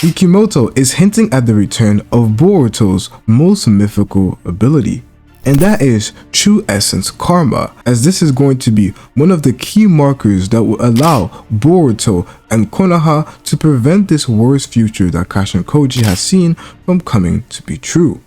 Ikemoto is hinting at the return of Boruto's most mythical ability, and that is True Essence Karma, as this is going to be one of the key markers that will allow Boruto and Konoha to prevent this worst future that Kashinkoji has seen from coming to be true.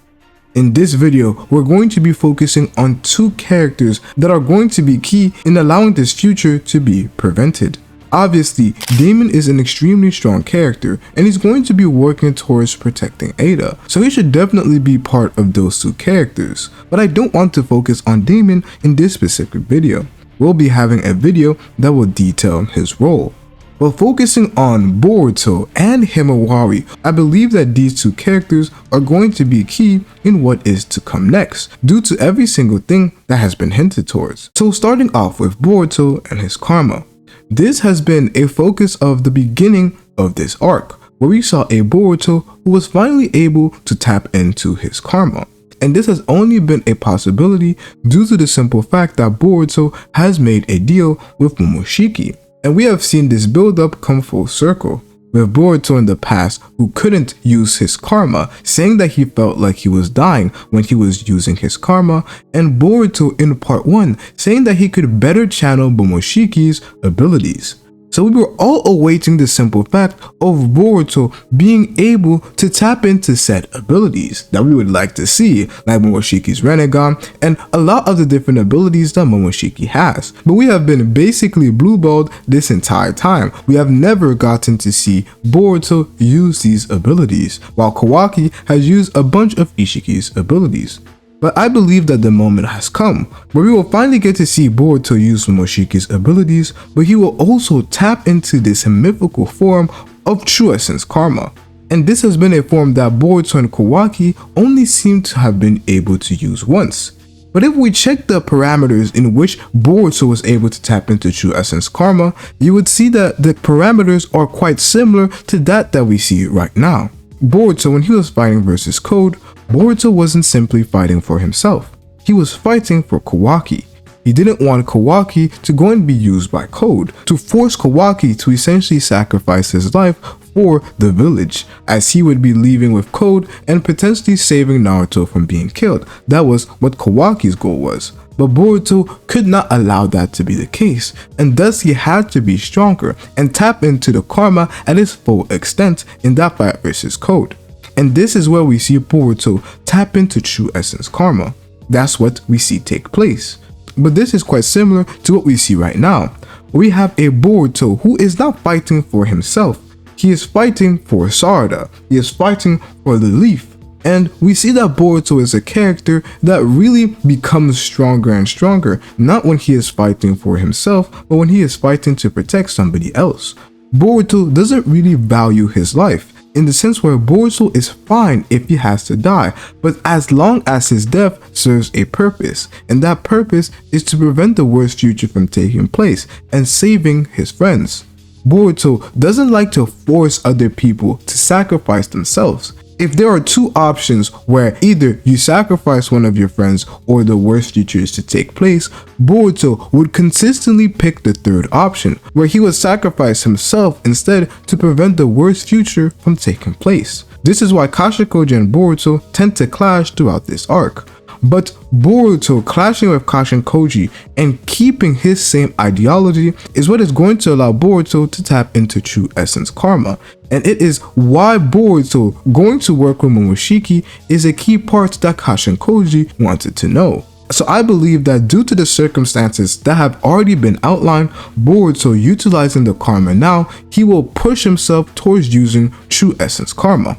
In this video, we're going to be focusing on two characters that are going to be key in allowing this future to be prevented. Obviously, Damon is an extremely strong character and he's going to be working towards protecting Ada, so he should definitely be part of those two characters. But I don't want to focus on Damon in this specific video. We'll be having a video that will detail his role. But focusing on Boruto and Himawari, I believe that these two characters are going to be key in what is to come next, due to every single thing that has been hinted towards. So starting off with Boruto and his karma. This has been a focus of the beginning of this arc, where we saw a Boruto who was finally able to tap into his karma. And this has only been a possibility due to the simple fact that Boruto has made a deal with Momoshiki. And we have seen this build up come full circle, with Boruto in the past who couldn't use his karma, saying that he felt like he was dying when he was using his karma, and Boruto in part 1 saying that he could better channel Momoshiki's abilities. So we were all awaiting the simple fact of Boruto being able to tap into said abilities that we would like to see, like Momoshiki's renegon and a lot of the different abilities that Momoshiki has. But we have been basically blueballed this entire time. We have never gotten to see Boruto use these abilities, while Kawaki has used a bunch of Ishiki's abilities. But I believe that the moment has come, where we will finally get to see Boruto use Momoshiki's abilities, but he will also tap into this mythical form of True Essence Karma. And this has been a form that Boruto and Kawaki only seem to have been able to use once. But if we check the parameters in which Boruto was able to tap into True Essence Karma, you would see that the parameters are quite similar to that we see right now. Boruto, when he was fighting versus Code, Boruto wasn't simply fighting for himself, he was fighting for Kawaki. He didn't want Kawaki to go and be used by Code, to force Kawaki to essentially sacrifice his life for the village, as he would be leaving with Code and potentially saving Naruto from being killed. That was what Kawaki's goal was. But Boruto could not allow that to be the case, and thus he had to be stronger and tap into the karma at its full extent in that fight versus Code. And this is where we see Boruto tap into True Essence Karma. That's what we see take place. But this is quite similar to what we see right now. We have a Boruto who is not fighting for himself. He is fighting for Sarada. He is fighting for the leaf. And we see that Boruto is a character that really becomes stronger and stronger, not when he is fighting for himself, but when he is fighting to protect somebody else. Boruto doesn't really value his life, in the sense where Boruto is fine if he has to die, but as long as his death serves a purpose, and that purpose is to prevent the worst future from taking place and saving his friends. Boruto doesn't like to force other people to sacrifice themselves. If there are two options where either you sacrifice one of your friends or the worst future is to take place, Boruto would consistently pick the third option, where he would sacrifice himself instead to prevent the worst future from taking place. This is why Kashinkoji and Boruto tend to clash throughout this arc. But Boruto clashing with Kashinkoji and keeping his same ideology is what is going to allow Boruto to tap into True Essence Karma. And it is why Boruto going to work with Momoshiki is a key part that Kashinkoji wanted to know. So I believe that due to the circumstances that have already been outlined, Boruto utilizing the karma now, he will push himself towards using True Essence Karma,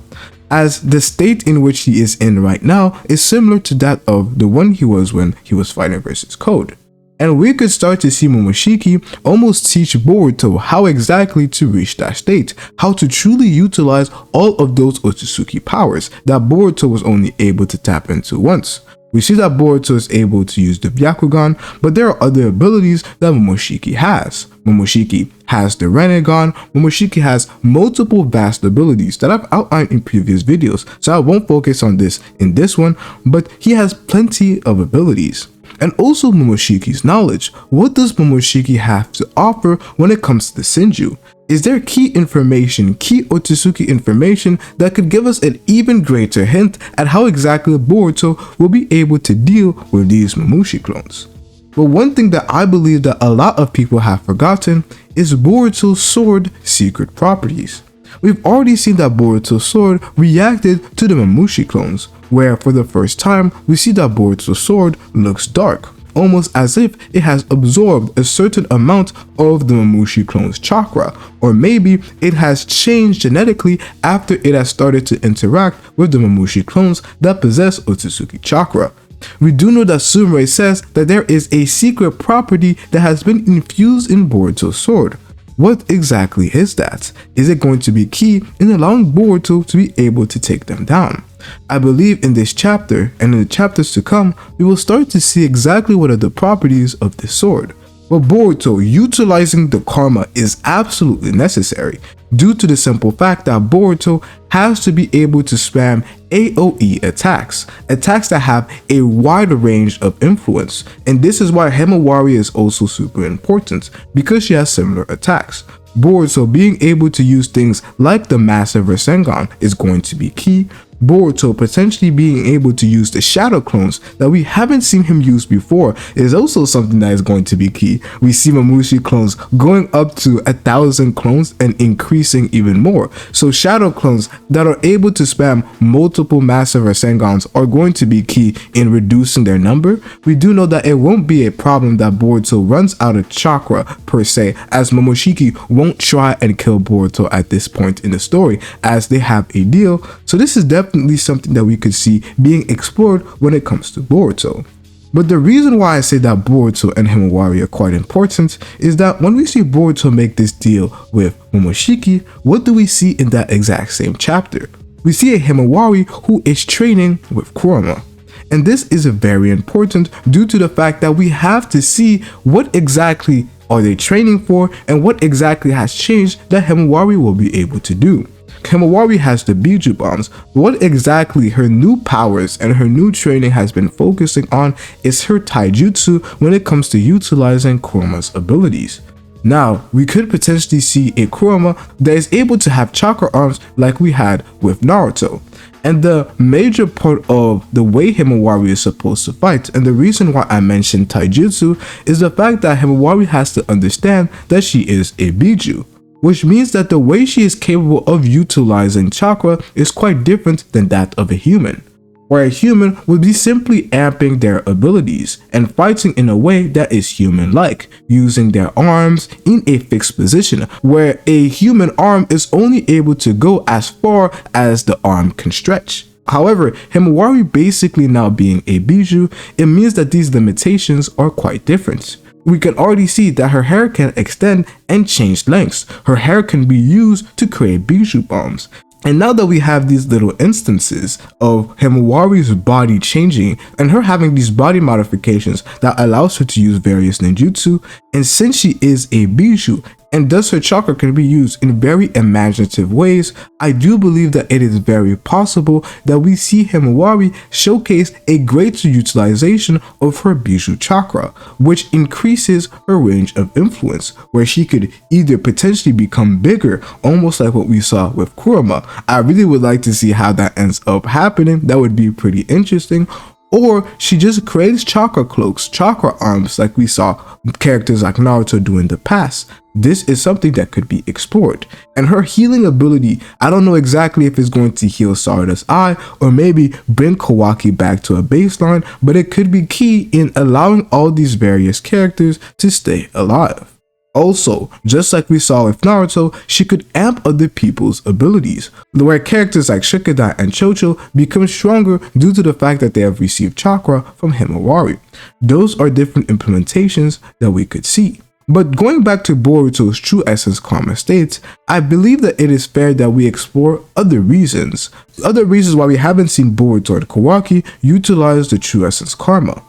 as the state in which he is in right now is similar to that of the one he was when he was fighting versus Code. And we could start to see Momoshiki almost teach Boruto how exactly to reach that state, how to truly utilize all of those Otsutsuki powers that Boruto was only able to tap into once. We see that Boruto is able to use the Byakugan, but there are other abilities that Momoshiki has. Momoshiki has the renegon. Momoshiki has multiple vast abilities that I've outlined in previous videos, so I won't focus on this in this one, but he has plenty of abilities. And also Momoshiki's knowledge. What does Momoshiki have to offer when it comes to the Senju? Is there key information, key Otsutsuki information that could give us an even greater hint at how exactly Boruto will be able to deal with these Mamushi clones? But one thing that I believe that a lot of people have forgotten is Boruto's sword secret properties. We've already seen that Boruto's sword reacted to the Mamushi clones, where for the first time we see that Boruto's sword looks dark, almost as if it has absorbed a certain amount of the Mamushi clone's chakra, or maybe it has changed genetically after it has started to interact with the Mamushi clones that possess Otsutsuki chakra. We do know that Sumire says that there is a secret property that has been infused in Boruto's sword. What exactly is that? Is it going to be key in allowing Boruto to be able to take them down? I believe in this chapter and in the chapters to come, we will start to see exactly what are the properties of this sword. But Boruto utilizing the karma is absolutely necessary due to the simple fact that Boruto has to be able to spam AoE attacks that have a wide range of influence, and this is why Himawari is also super important because she has similar attacks. Boruto being able to use things like the massive Rasengan is going to be key. Boruto potentially being able to use the shadow clones that we haven't seen him use before is also something that is going to be key. We see Mamushi clones going up to 1,000 clones and increasing even more. So shadow clones that are able to spam multiple massive Rasengans are going to be key in reducing their number. We do know that it won't be a problem that Boruto runs out of chakra per se, as Momoshiki won't try and kill Boruto at this point in the story as they have a deal. So this is definitely something that we could see being explored when it comes to Boruto. But the reason why I say that Boruto and Himawari are quite important is that when we see Boruto make this deal with Momoshiki, what do we see in that exact same chapter? We see a Himawari who is training with Kurama. And this is very important due to the fact that we have to see what exactly are they training for and what exactly has changed that Himawari will be able to do. Himawari has the Bijuu bombs. What exactly her new powers and her new training has been focusing on is her taijutsu when it comes to utilizing Kurama's abilities. Now, we could potentially see a Kurama that is able to have chakra arms like we had with Naruto. And the major part of the way Himawari is supposed to fight, and the reason why I mentioned taijutsu, is the fact that Himawari has to understand that she is a Bijuu, which means that the way she is capable of utilizing chakra is quite different than that of a human, where a human would be simply amping their abilities and fighting in a way that is human-like, using their arms in a fixed position, where a human arm is only able to go as far as the arm can stretch. However, Himawari basically now being a Bijuu, it means that these limitations are quite different. We can already see that her hair can extend and change lengths. Her hair can be used to create Bijuu bombs. And now that we have these little instances of Himawari's body changing and her having these body modifications that allows her to use various ninjutsu, and since she is a Bijuu and thus her chakra can be used in very imaginative ways, I do believe that it is very possible that we see Himawari showcase a greater utilization of her Bijuu chakra, which increases her range of influence, where she could either potentially become bigger, almost like what we saw with Kurama. I really would like to see how that ends up happening. That would be pretty interesting. Or she just creates chakra cloaks, chakra arms, like we saw characters like Naruto do in the past. This is something that could be explored. And her healing ability, I don't know exactly if it's going to heal Sarada's eye or maybe bring Kawaki back to a baseline, but it could be key in allowing all these various characters to stay alive. Also, just like we saw with Naruto, she could amp other people's abilities, where characters like Shikadai and Chocho become stronger due to the fact that they have received chakra from Himawari. Those are different implementations that we could see. But going back to Boruto's true essence karma states, I believe that it is fair that we explore other reasons why we haven't seen Boruto and Kawaki utilize the true essence karma.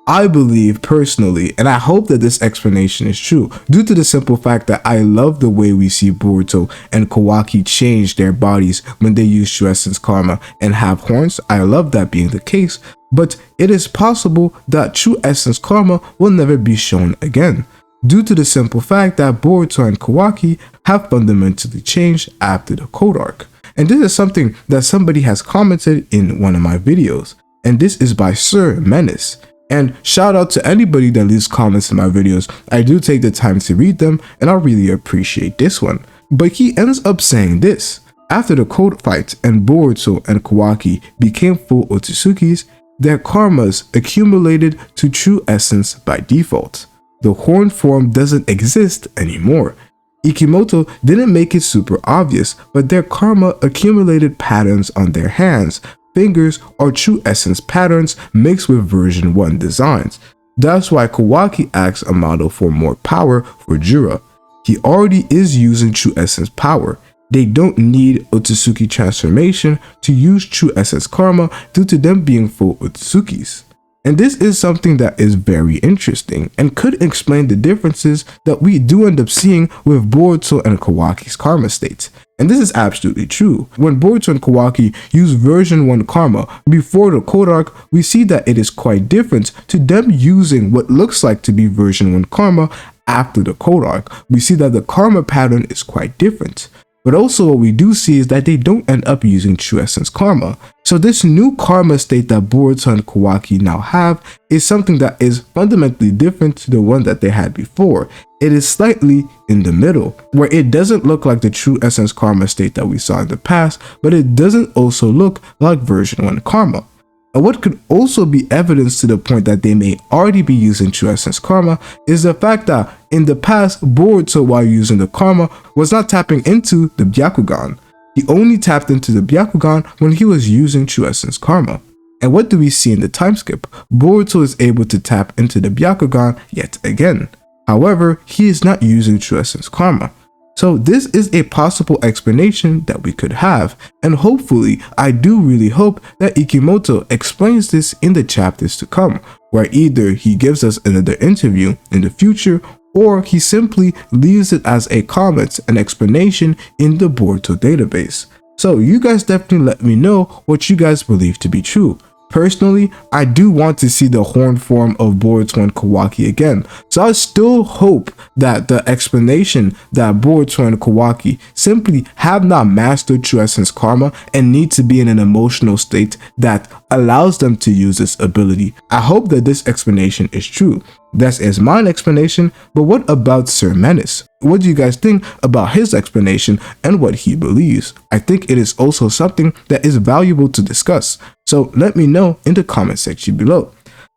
I believe personally, and I hope that this explanation is true, due to the simple fact that I love the way we see Boruto and Kawaki change their bodies when they use True Essence Karma and have horns. I love that being the case, but it is possible that True Essence Karma will never be shown again. due to the simple fact that Boruto and Kawaki have fundamentally changed after the code arc. And this is something that somebody has commented in one of my videos, and this is by Sir Menace. And shout out to anybody that leaves comments in my videos. I do take the time to read them, and I really appreciate this one. But he ends up saying this: after the code fight and Boruto and Kawaki became full Otsutsuki's, their karmas accumulated to true essence by default. The horn form doesn't exist anymore. Ikemoto didn't make it super obvious, but their karma accumulated patterns on their hands, fingers, or true essence patterns mixed with version 1 designs. That's why Kawaki acts a model for more power for Jura. He already is using true essence power. They don't need Otsutsuki transformation to use true essence karma due to them being full Otsutsukis. And this is something that is very interesting and could explain the differences that we do end up seeing with Boruto and Kawaki's karma states. And this is absolutely true. When Boruto and Kawaki use version 1 karma before the code arc, we see that it is quite different to them using what looks like to be version 1 karma after the code arc. We see that the karma pattern is quite different. But also what we do see is that they don't end up using true essence karma. So this new karma state that Boruto and Kawaki now have is something that is fundamentally different to the one that they had before. It is slightly in the middle, where it doesn't look like the true essence karma state that we saw in the past, but it doesn't also look like version 1 karma. And what could also be evidence to the point that they may already be using true essence karma is the fact that in the past, Boruto, while using the karma, was not tapping into the Byakugan. He only tapped into the Byakugan when he was using true essence karma. And what do we see in the time skip? Boruto is able to tap into the Byakugan yet again. However, he is not using true essence karma. So this is a possible explanation that we could have, and hopefully, I do really hope that Ikemoto explains this in the chapters to come, where either he gives us another interview in the future, or he simply leaves it as a comment and explanation in the Boruto database. So you guys definitely let me know what you guys believe to be true. Personally, I do want to see the horn form of Boruto and Kawaki again, so I still hope that the explanation that Boruto and Kawaki simply have not mastered true essence karma and need to be in an emotional state that allows them to use this ability. I hope that this explanation is true. That is my explanation, but what about Sir Menace? What do you guys think about his explanation and what he believes? I think it is also something that is valuable to discuss, so let me know in the comment section below.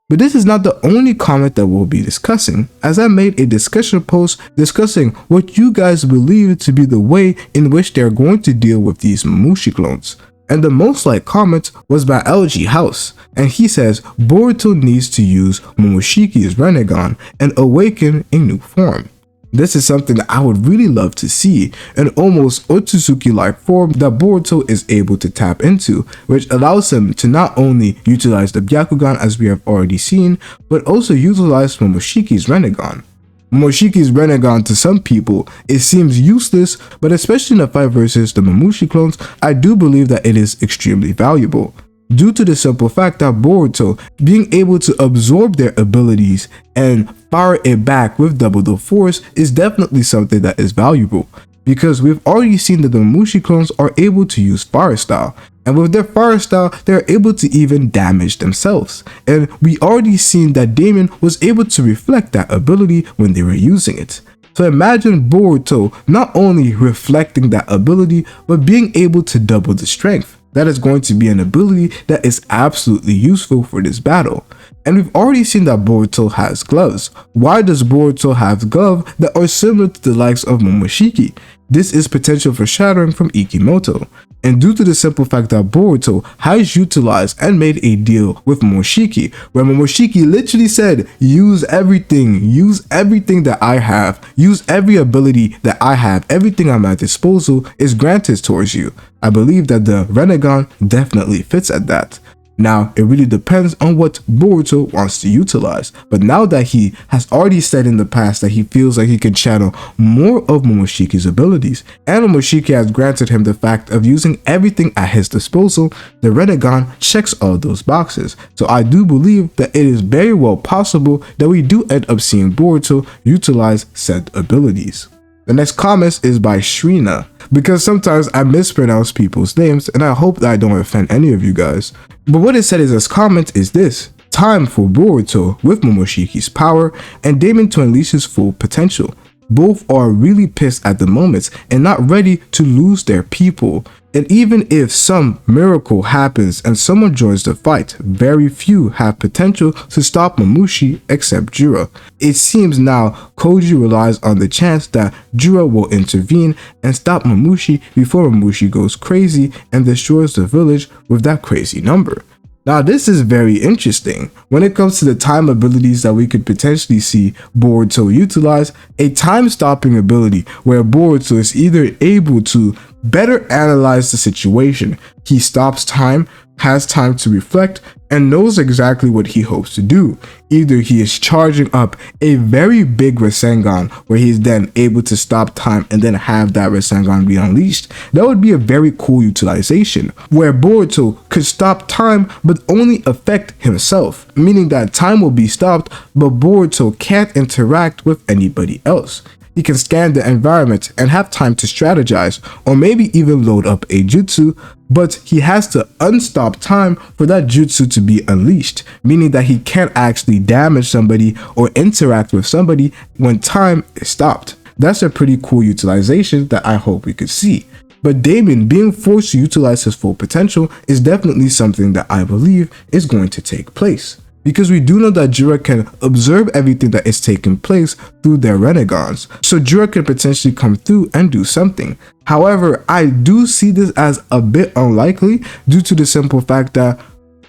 But this is not the only comment that we'll be discussing, as I made a discussion post discussing what you guys believe to be the way in which they are going to deal with these Mamushi clones. And the most liked comment was by LG House, and he says Boruto needs to use Momoshiki's renegon and awaken a new form. This is something that I would really love to see, an almost Otsutsuki-like form that Boruto is able to tap into, which allows him to not only utilize the Byakugan as we have already seen, but also utilize Momoshiki's renegon. Momoshiki's renegon to some people, it seems useless, but especially in a fight versus the Mamushi clones, I do believe that it is extremely valuable. Due to the simple fact that Boruto being able to absorb their abilities and fire it back with double the force is definitely something that is valuable. Because we've already seen that the Mamushi clones are able to use fire style, and with their fire style, they're able to even damage themselves. And we already seen that Damon was able to reflect that ability when they were using it. So imagine Boruto not only reflecting that ability, but being able to double the strength. That is going to be an ability that is absolutely useful for this battle. And we've already seen that Boruto has gloves. Why does Boruto have gloves that are similar to the likes of Momoshiki? This is potential foreshadowing from Ikemoto. And due to the simple fact that Boruto has utilized and made a deal with Momoshiki, where Momoshiki literally said, use everything that I have, use every ability that I have, everything at my disposal is granted towards you. I believe that the renegon definitely fits at that. Now, it really depends on what Boruto wants to utilize, but now that he has already said in the past that he feels like he can channel more of Momoshiki's abilities, and Momoshiki has granted him the fact of using everything at his disposal, the renegon checks all those boxes. So I do believe that it is very well possible that we do end up seeing Boruto utilize said abilities. The next comment is by Shrina, because sometimes I mispronounce people's names and I hope that I don't offend any of you guys. But what it said in this comment is this: time for Boruto with Momoshiki's power and Damon to unleash his full potential. Both are really pissed at the moment and not ready to lose their people. And even if some miracle happens and someone joins the fight, very few have potential to stop Mamushi except Jura. It seems now Koji relies on the chance that Jura will intervene and stop Mamushi before Mamushi goes crazy and destroys the village with that crazy number. Now this is very interesting. When it comes to the time abilities that we could potentially see Boruto utilize, a time stopping ability where Boruto is either able to better analyze the situation, he stops time, has time to reflect, and knows exactly what he hopes to do. Either he is charging up a very big Rasengan where he's then able to stop time and then have that Rasengan be unleashed. That would be a very cool utilization where Boruto could stop time but only affect himself, meaning that time will be stopped but Boruto can't interact with anybody else. He can scan the environment and have time to strategize or maybe even load up a jutsu, but he has to unstop time for that jutsu to be unleashed, meaning that he can't actually damage somebody or interact with somebody when time is stopped. That's a pretty cool utilization that I hope we could see. But Damon being forced to utilize his full potential is definitely something that I believe is going to take place, because we do know that Jura can observe everything that is taking place through their renegons, so Jura can potentially come through and do something. However, I do see this as a bit unlikely due to the simple fact that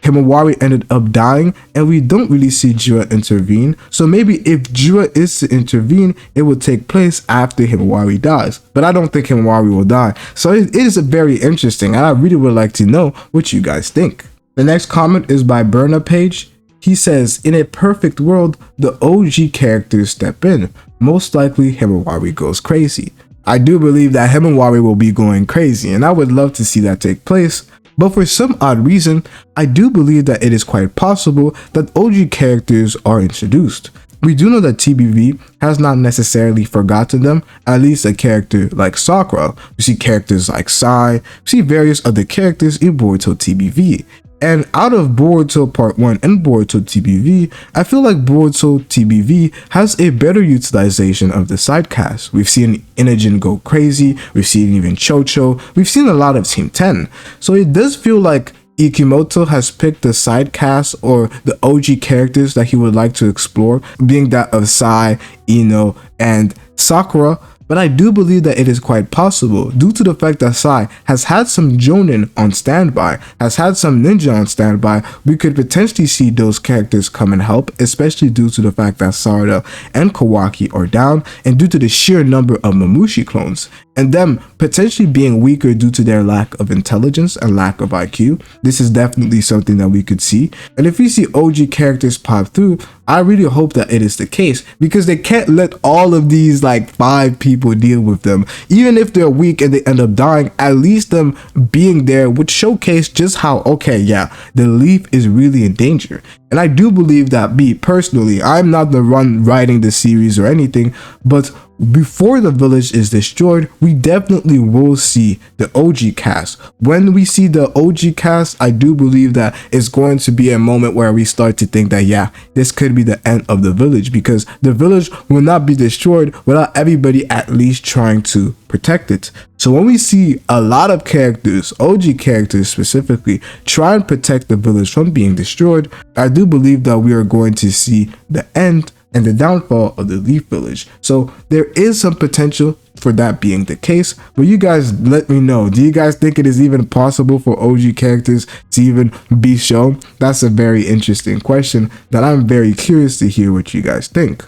Himawari ended up dying and we don't really see Jura intervene, so maybe if Jura is to intervene, it will take place after Himawari dies, but I don't think Himawari will die, so it is very interesting and I really would like to know what you guys think. The next comment is by Burna Page. He says, in a perfect world, the OG characters step in. Most likely, Himawari goes crazy. I do believe that Himawari will be going crazy, and I would love to see that take place. But for some odd reason, I do believe that it is quite possible that OG characters are introduced. We do know that TBV has not necessarily forgotten them, at least a character like Sakura. We see characters like Sai, we see various other characters in Boruto TBV. And out of Boruto Part 1 and Boruto TBV, I feel like Boruto TBV has a better utilization of the side cast. We've seen Inogen go crazy, we've seen even Chocho, we've seen a lot of Team 10. So it does feel like Ikemoto has picked the side cast or the OG characters that he would like to explore, being that of Sai, Ino, and Sakura. But I do believe that it is quite possible due to the fact that Sai has had some Jonin on standby, has had some ninja on standby. We could potentially see those characters come and help, especially due to the fact that Sarada and Kawaki are down and due to the sheer number of Mamushi clones and them potentially being weaker due to their lack of intelligence and lack of IQ. This is definitely something that we could see. And if we see OG characters pop through, I really hope that it is the case, because they can't let all of these like 5 people deal with them. Even if they're weak and they end up dying, at least them being there would showcase just how, okay, yeah, the Leaf is really in danger. And I do believe that, me personally, I'm not the one writing the series or anything, but before the village is destroyed, we definitely will see the OG cast. When we see the OG cast, I do believe that it's going to be a moment where we start to think that, yeah, this could be the end of the village, because the village will not be destroyed without everybody at least trying to protect it. So when we see a lot of characters, OG characters specifically, try and protect the village from being destroyed, I do believe that we are going to see the end and the downfall of the Leaf Village. So there is some potential for that being the case, but you guys let me know. Do you guys think it is even possible for OG characters to even be shown? That's a very interesting question that I'm very curious to hear what you guys think.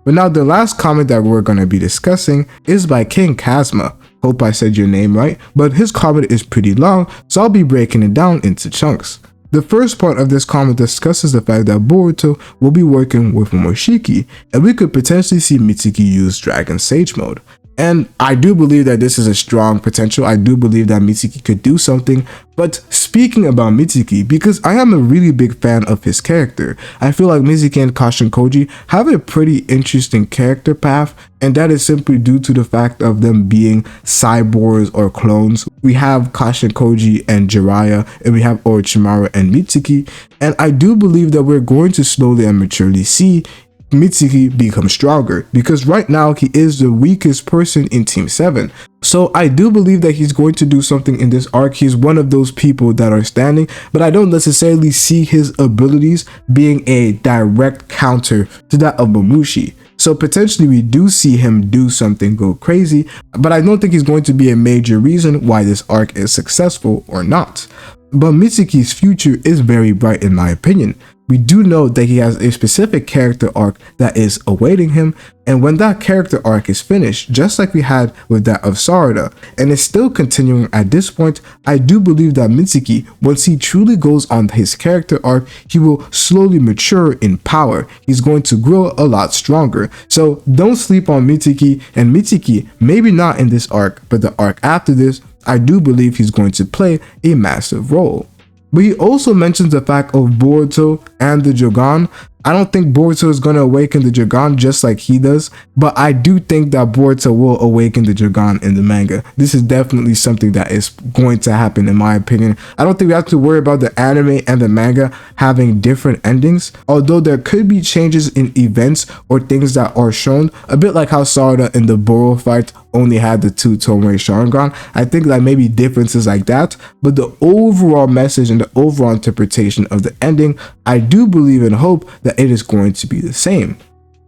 But now the last comment that we're going to be discussing is by King Kazma. Hope I said your name right, but his comment is pretty long, so I'll be breaking it down into chunks. The first part of this comment discusses the fact that Boruto will be working with Momoshiki, and we could potentially see Mitsuki use Dragon Sage mode. And I do believe that this is a strong potential. I do believe that Mitsuki could do something. But speaking about Mitsuki, because I am a really big fan of his character, I feel like Mitsuki and Kashin Koji have a pretty interesting character path, and that is simply due to the fact of them being cyborgs or clones. We have Kashin Koji and Jiraiya, and we have Orochimaru and Mitsuki, and I do believe that we're going to slowly and maturely see Mitsuki become stronger, because right now he is the weakest person in Team 7. So I do believe that he's going to do something in this arc. He's one of those people that are standing, but I don't necessarily see his abilities being a direct counter to that of Mamushi. So potentially we do see him do something go crazy, but I don't think he's going to be a major reason why this arc is successful or not. But Mitsuki's future is very bright in my opinion. We do know that he has a specific character arc that is awaiting him, and when that character arc is finished, just like we had with that of Sarada, and is still continuing at this point, I do believe that Mitsuki, once he truly goes on his character arc, he will slowly mature in power. He's going to grow a lot stronger. So don't sleep on Mitsuki, and Mitsuki, maybe not in this arc, but the arc after this, I do believe he's going to play a massive role. But he also mentions the fact of Boruto and the Jogan. I don't think Boruto is going to awaken the Jogan just like he does, but I do think that Boruto will awaken the Jogan in the manga. This is definitely something that is going to happen in my opinion. I don't think we have to worry about the anime and the manga having different endings, although there could be changes in events or things that are shown, a bit like how Sarada in the Boro fight only had the 2 Tomoe Sharingan. I think that maybe differences like that, but the overall message and the overall interpretation of the ending, I do believe and hope that it is going to be the same.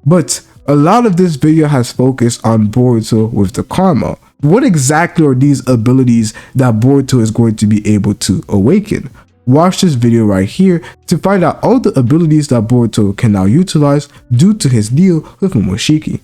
But a lot of this video has focused on Boruto with the karma. What exactly are these abilities that Boruto is going to be able to awaken? Watch this video right here to find out all the abilities that Boruto can now utilize due to his deal with Momoshiki.